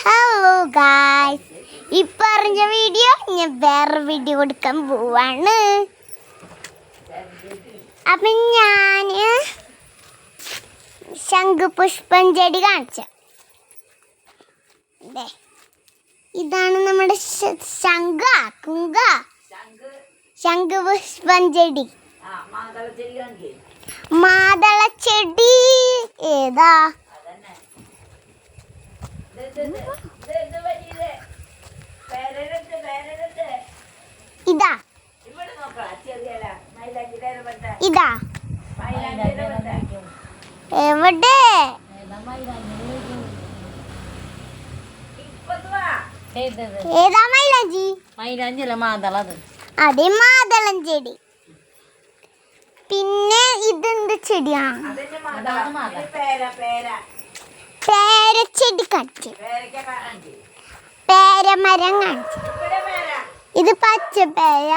Hello guys, ഈ പറഞ്ഞ video ഞാൻ വേറെ വീഡിയോ കൊടുക്കാൻ പോവാണ്. അപ്പം ഞാൻ ശംഖുപുഷ്പം ചെടി കാണിച്ച ഇതാണ് നമ്മുടെ ശംഖുപുഷ്പം ചെടി. മാതള ചെടി ഏതാ? ഇതാ ഇതാ എവിടെ? ഏതാ മൈലാഞ്ചി? മൈലാഞ്ചിയല്ല, മാതളത്. അതെ, മാതളം ചെടി. പിന്നെ ഇതെന്ത് ചെടിയാണ്? പേരച്ചെടി കാണിച്ചു, പേരമരം കാണിച്ചു. ഇത് പച്ചപ്പേര,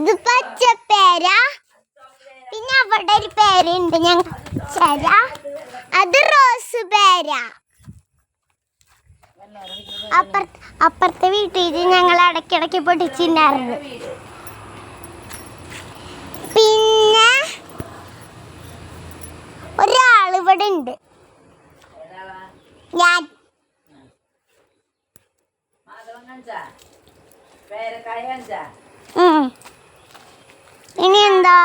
ഇത് പച്ചപ്പേര. പിന്നെ അവിടെ ഒരു പേരുണ്ട് ഞങ്ങ, അത് റോസ് പേര. അപ്പുറത്തെ വീട്ടിൽ ഞങ്ങൾ ഇടയ്ക്കിടയ്ക്ക് പൊട്ടിച്ചിട്ടുണ്ടായിരുന്നു. പിന്നെ ഒരാൾ ഇവിടെ ഉണ്ട്, ഞാൻ. ഇനി എന്താ?